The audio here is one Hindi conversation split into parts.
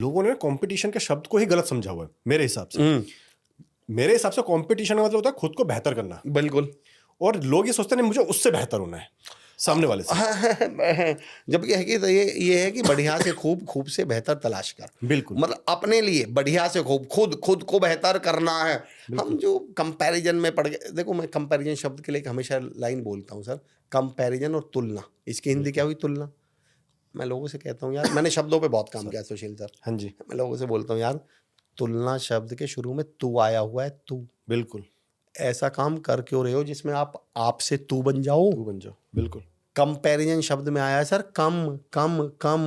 लोगों ने कंपटीशन के शब्द को ही गलत समझा हुआ है मेरे हिसाब से। मेरे हिसाब से कंपटीशन का मतलब होता है खुद को बेहतर करना, बिल्कुल। और लोग ये सोचते हैं मुझे उससे बेहतर होना है सामने वाले से। जबकि है कि तो ये है कि बढ़िया से खूब, खूब से बेहतर तलाश कर। बिल्कुल। मतलब अपने लिए बढ़िया से खूब, खुद को बेहतर करना है। हम जो कंपैरिजन में पड़ गए, देखो मैं कंपैरिजन शब्द के लिए एक हमेशा लाइन बोलता हूँ सर, कंपैरिजन और तुलना, इसकी हिंदी क्या हुई? तुलना। मैं लोगों से कहता हूँ यार, मैंने शब्दों पे बहुत काम किया सुशील सर। हाँ जी। मैं लोगों से बोलता हूँ यार, तुलना शब्द के शुरू में तू आया हुआ है, तू। बिल्कुल। ऐसा काम कर क्यों रहे हो जिसमें आप से तू बन जाओ? तू बन जाओ। बिल्कुल। कंपैरिजन शब्द में आया है सर कम कम कम।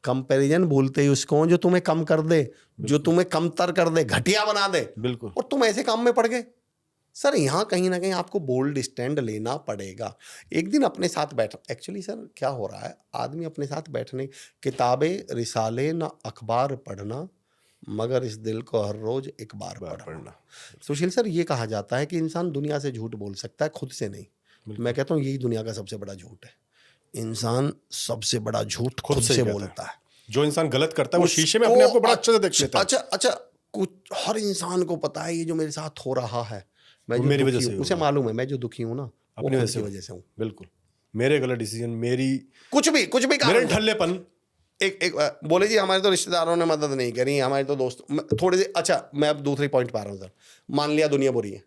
कंपैरिजन बोलते ही उसको जो तुम्हें कम कर दे, जो तुम्हें कमतर कर दे, घटिया बना दे, बिल्कुल। और तुम ऐसे काम में पड़ गए। सर यहाँ कहीं ना कहीं आपको बोल्ड स्टैंड लेना पड़ेगा। एक दिन अपने साथ बैठ, एक्चुअली सर क्या हो रहा है, आदमी अपने साथ बैठने, किताबें रिसाले ना अखबार पढ़ना, मगर इस दिल को हर रोज एक बार पढ़ना। सुशील सर, ये कहा जाता है कि इंसान दुनिया से झूठ बोल सकता है, खुद से नहीं। मैं कहता हूँ यही दुनिया का सबसे बड़ा झूठ है। इंसान सबसे बड़ा झूठ खुद से बोलता है। जो इंसान गलत करता है वो शीशे में अपने आप को बड़ा अच्छे से देख लेता है। अच्छा, कुछ हर इंसान को पता है ये जो मेरे साथ हो रहा है, मैं जो मेरी वजह दुखी से हूँ, उसे मालूम है मैं जो दुखी हूँ ना, वो अपनी खुद की वजह से हूँ। बिल्कुल। मेरे गलत डिसीजन, मेरी कुछ भी मेरे ढल्लेपन। एक बोले जी हमारे तो रिश्तेदारों ने मदद नहीं करी, हमारे तो दोस्त थोड़े से। अच्छा, मैं अब दूसरी पॉइंट पा रहा हूँ सर। मान लिया दुनिया बुरी है,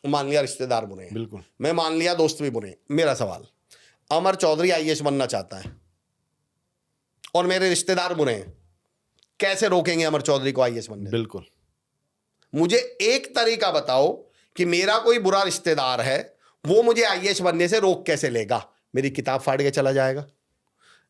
मान लिया रिश्तेदार बुरे हैं, बिल्कुल। मैं मान लिया दोस्त भी बुरे हैं। मेरा सवाल, अमर चौधरी आईएएस बनना चाहता है और मेरे रिश्तेदार बुरे हैं, कैसे रोकेंगे अमर चौधरी को आईएएस बनने? बिल्कुल। मुझे एक तरीका बताओ कि मेरा कोई बुरा रिश्तेदार है, वो मुझे आईएएस बनने से रोक कैसे लेगा? मेरी किताब फाड़ के चला जाएगा,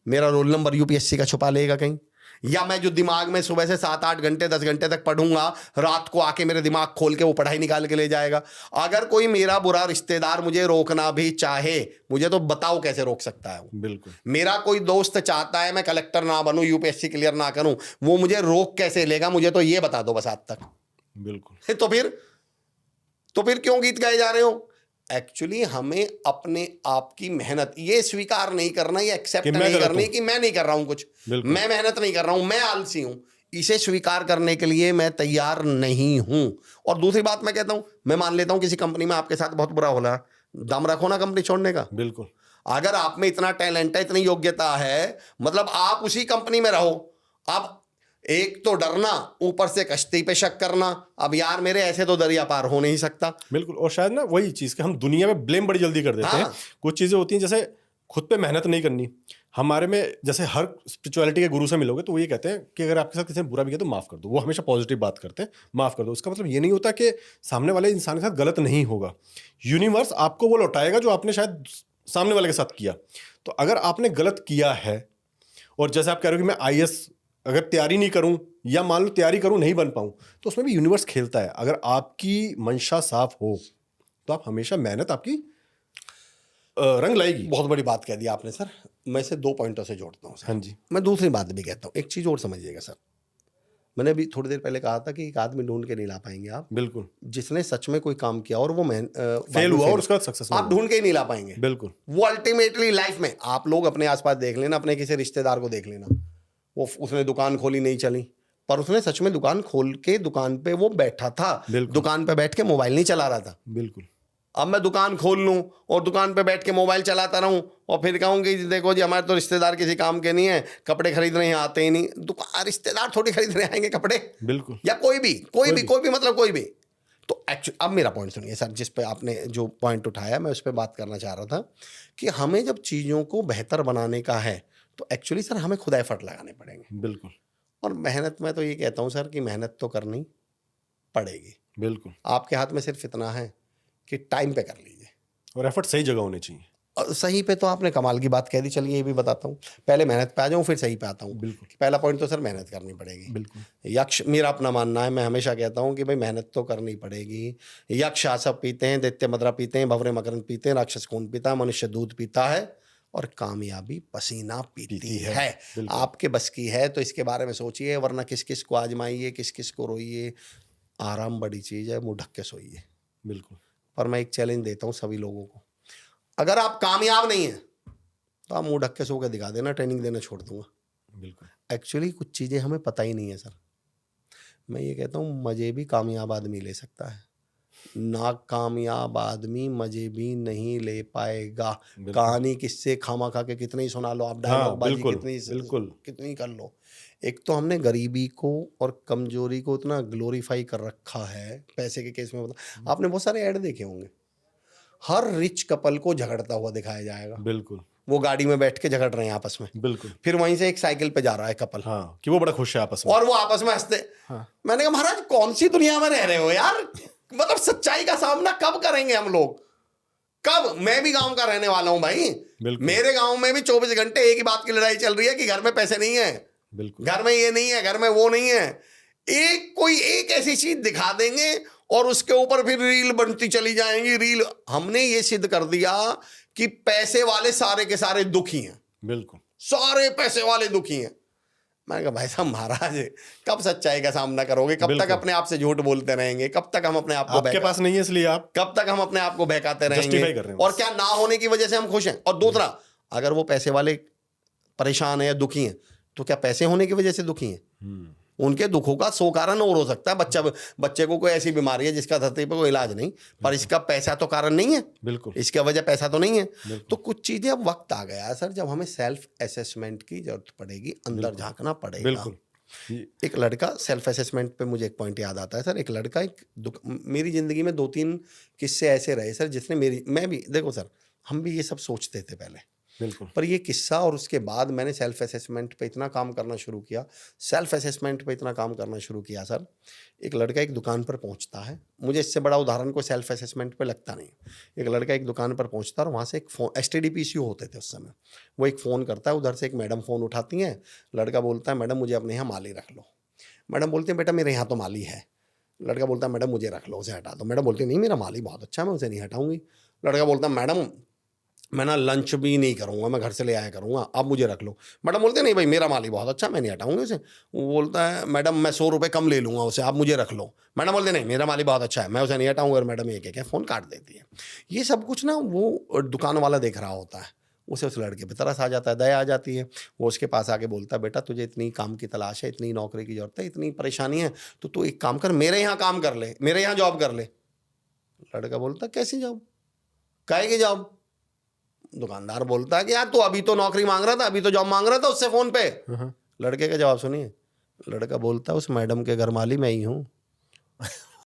मेरा रोल नंबर यूपीएससी का छुपा लेगा कहीं, या मैं जो दिमाग में सुबह से 7-8 घंटे 10 घंटे तक पढ़ूंगा, रात को आके मेरे दिमाग खोल के वो पढ़ाई निकाल के ले जाएगा। अगर कोई मेरा बुरा रिश्तेदार मुझे रोकना भी चाहे, मुझे तो बताओ कैसे रोक सकता है वो? बिल्कुल। मेरा कोई दोस्त चाहता है मैं कलेक्टर ना बनूं, यूपीएससी क्लियर ना करूं, वो मुझे रोक कैसे लेगा? मुझे तो ये बता दो बस आज तक। बिल्कुल। तो फिर क्यों गीत गाए जा रहे हो? एक्चुअली हमें अपने आप की मेहनत ये स्वीकार नहीं करना, ये एक्सेप्ट नहीं करनी कि मैं नहीं कर रहा हूं कुछ, मैं मेहनत नहीं कर रहा हूं, मैं आलसी हूं, इसे स्वीकार करने के लिए मैं तैयार नहीं हूं। और दूसरी बात मैं कहता हूं, मैं मान लेता हूं किसी कंपनी में आपके साथ बहुत बुरा हो रहा है, दम रखो ना कंपनी छोड़ने का। बिल्कुल। अगर आप में इतना टैलेंट है, इतनी योग्यता है, मतलब आप उसी कंपनी में रहो। अब एक तो डरना, ऊपर से कश्ती पे शक करना, अब यार मेरे ऐसे तो दरिया पार हो नहीं सकता। बिल्कुल। और शायद ना वही चीज कि हम दुनिया में ब्लेम बड़ी जल्दी कर देते हैं। कुछ चीजें होती हैं जैसे खुद पे मेहनत नहीं करनी। हमारे में जैसे हर स्पिरिचुअलिटी के गुरु से मिलोगे तो वो ये कहते हैं कि अगर आपके साथ किसी ने बुरा भी किया तो माफ कर दो। वो हमेशा पॉजिटिव बात करते हैं, माफ कर दो। इसका मतलब ये नहीं होता कि सामने वाले इंसान के साथ गलत नहीं होगा, यूनिवर्स आपको वो लौटाएगा जो आपने शायद सामने वाले के साथ किया। तो अगर आपने गलत किया है, और जैसे आप कह रहे हो कि मैं आईएएस अगर तैयारी नहीं करूं, या मान लो तैयारी करूं नहीं बन पाऊं, तो उसमें भी यूनिवर्स खेलता है। अगर आपकी मंशा साफ हो तो आप हमेशा मेहनत आपकी रंग लाएगी। बहुत बड़ी बात कह दी आपने सर। मैं इसे 2 पॉइंटों से जोड़ता हूं सर। हाँ जी। मैं दूसरी बात भी कहता हूं, एक चीज और समझिएगा सर। मैंने अभी थोड़ी देर पहले कहा था कि एक आदमी ढूंढ के नहीं ला पाएंगे आप, बिल्कुल, जिसने सच में कोई काम किया और वो फेल हुआ और उसका सक्सेस आप ढूंढ के ही नहीं ला पाएंगे। बिल्कुल। वो अल्टीमेटली लाइफ में आप लोग अपने आसपास देख लेना, अपने किसी रिश्तेदार को देख लेना, वो उसने दुकान खोली नहीं चली, पर उसने सच में दुकान खोल के दुकान पे वो बैठा था, दुकान पे बैठ के मोबाइल नहीं चला रहा था। बिल्कुल। अब मैं दुकान खोल लूं और दुकान पे बैठ के मोबाइल चलाता रहूं और फिर कहूं कि देखो जी हमारे तो रिश्तेदार किसी काम के नहीं है, कपड़े खरीदने यहाँ आते ही नहीं। दुकान रिश्तेदार थोड़ी खरीदने आएंगे कपड़े, बिल्कुल, या कोई भी मतलब कोई भी। तो एक्चुअली अब मेरा पॉइंट सुनिए सर, जिस पे आपने जो पॉइंट उठाया मैं उस पर बात करना चाह रहा था कि हमें जब चीज़ों को बेहतर बनाने का है तो एक्चुअली सर हमें खुद एफर्ट लगाने पड़ेंगे। बिल्कुल। और मेहनत में तो ये कहता हूँ सर कि मेहनत तो करनी पड़ेगी। बिल्कुल। आपके हाथ में सिर्फ इतना है कि टाइम पे कर लीजिए, और एफर्ट सही जगह होने चाहिए। और सही पे तो आपने कमाल की बात कह दी। चलिए ये भी बताता हूँ, पहले मेहनत पे आ जाऊँ फिर सही पे आता हूँ। बिल्कुल। पहला पॉइंट तो सर मेहनत करनी पड़ेगी। बिल्कुल। यक्ष मेरा अपना मानना है, मैं हमेशा कहता हूँ कि भाई मेहनत तो करनी पड़ेगी। यक्ष आसव पीते हैं, दैत्य मदरा पीते हैं, भंवरे मकरंद पीते हैं, राक्षस खून पीता है, मनुष्य दूध पीता है, और कामयाबी पसीना पीती है। आपके बस की है तो इसके बारे में सोचिए, वरना किस किस को आजमाइए, किस किस को रोइए। आराम बड़ी चीज़ है, मुँह ढक के सोइए। बिल्कुल। पर मैं एक चैलेंज देता हूँ सभी लोगों को, अगर आप कामयाब नहीं हैं तो आप मुंह ढक के सो के दिखा देना, ट्रेनिंग देना छोड़ दूंगा। बिल्कुल। एक्चुअली कुछ चीज़ें हमें पता ही नहीं है सर। मैं ये कहता हूँ मज़े भी कामयाब आदमी ले सकता है, नाकामयाब आदमी मज़े भी नहीं ले पाएगा। बिल्कुल। कहानी किससे खामा खा के कितनी ही सुना लो आप, हाँ, डायलॉग बाजी बिल्कुल, कितनी बिल्कुल। कितनी कर लो। एक तो हमने गरीबी को और कमजोरी को इतना ग्लोरीफाई कर रखा है पैसे के केस में। बता, आपने बहुत सारे ऐड देखे होंगे, हर रिच कपल को झगड़ता हुआ दिखाया जाएगा। बिल्कुल, वो गाड़ी में बैठ के झगड़ रहे हैं आपस में, बिल्कुल। फिर वहीं से एक साइकिल पे जा रहा है कपल, हाँ, कि वो बड़ा खुश है आपस में। और वो आपस में हंसते। हाँ। मैंने कहा महाराज कौन सी दुनिया में रह रहे हो यार, मतलब सच्चाई का सामना कब करेंगे हम लोग, कब? मैं भी गांव का रहने वाला हूं भाई, बिल्कुल। मेरे गांव में भी 24 घंटे एक ही बात की लड़ाई चल रही है कि घर में पैसे नहीं है, बिल्कुल। घर में ये नहीं है, घर में वो नहीं है। कोई एक ऐसी चीज दिखा देंगे और उसके ऊपर फिर रील बनती चली जाएंगी। रील हमने ये सिद्ध कर दिया कि पैसे वाले सारे के सारे दुखी हैं, बिल्कुल, सारे पैसे वाले दुखी हैं। मैंने कहा भाई साहब महाराज कब सच्चाई का सामना करोगे, कब तक अपने आप से झूठ बोलते रहेंगे, कब तक हम अपने आप को आपके पास नहीं है इसलिए आप कब तक हम अपने आप को बहकाते जस्टिफाई रहेंगे, कर रहे हैं और क्या ना होने की वजह से हम खुश हैं। और दूसरा, अगर वो पैसे वाले परेशान है या दुखी हैं तो क्या पैसे होने की वजह से दुखी हैं? उनके दुखों का 100 कारण और हो सकता है। बच्चे को कोई ऐसी बीमारी है जिसका धरती पर कोई इलाज नहीं, पर इसका पैसा तो कारण नहीं है, बिल्कुल, इसका वजह पैसा तो नहीं है। तो कुछ चीजें अब वक्त आ गया है सर जब हमें सेल्फ असेसमेंट की जरूरत पड़ेगी, अंदर झांकना पड़ेगा। बिल्कुल। एक लड़का, सेल्फ असेसमेंट पे मुझे एक पॉइंट याद आता है सर। एक लड़का मेरी जिंदगी में 2-3 किस्से ऐसे रहे सर जिसने मैं भी, देखो सर हम भी ये सब सोचते थे पहले, बिल्कुल। पर ये किस्सा और उसके बाद मैंने सेल्फ असेसमेंट पे इतना काम करना शुरू किया, सर। एक लड़का एक दुकान पर पहुंचता है, मुझे इससे बड़ा उदाहरण को सेल्फ असेसमेंट पे लगता नहीं। एक लड़का एक दुकान पर पहुंचता है और वहाँ से एक फ़ोन, STD PCU होते थे उस समय, वो एक फ़ोन करता है, उधर से एक मैडम फ़ोन उठाती हैं। लड़का बोलता है मैडम मुझे अपने यहाँ माली रख लो। मैडम बोलती है बेटा मेरे यहाँ तो माली है। लड़का बोलता है मैडम मुझे रख लो, उसे हटा दो। मैडम बोलती है नहीं मेरा माली बहुत अच्छा है, मैं उसे नहीं हटाऊंगी। लड़का बोलता है मैडम मैं ना लंच भी नहीं करूंगा, मैं घर से ले आया करूंगा, आप मुझे रख लो। मैडम बोलते नहीं भाई मेरा माली बहुत अच्छा, मैं नहीं हटाऊंगी उसे। वो बोलता है मैडम मैं 100 रुपये कम ले लूंगा उसे, आप मुझे रख लो। मैडम बोलते नहीं मेरा माली बहुत अच्छा है, मैं उसे नहीं हटाऊंगा। और मैडम ये क्या फ़ोन काट देती है। ये सब कुछ ना वो दुकान वाला देख रहा होता है, उसे उस लड़के पर तरस आ जाता है, दया आ जाती है। वो उसके पास आके बोलता है बेटा तुझे इतनी काम की तलाश है, इतनी नौकरी की जरूरत है, इतनी परेशानी है, तो तू एक काम कर मेरे यहाँ काम कर ले, मेरे यहाँ जॉब कर ले। लड़का बोलता कैसी जॉब, काहे की जॉब? दुकानदार बोलता है कि यार तू अभी तो नौकरी मांग रहा था, अभी तो जॉब मांग रहा था उससे फ़ोन पे। लड़के का जवाब सुनिए, लड़का बोलता है उस मैडम के घर माली मैं ही हूँ।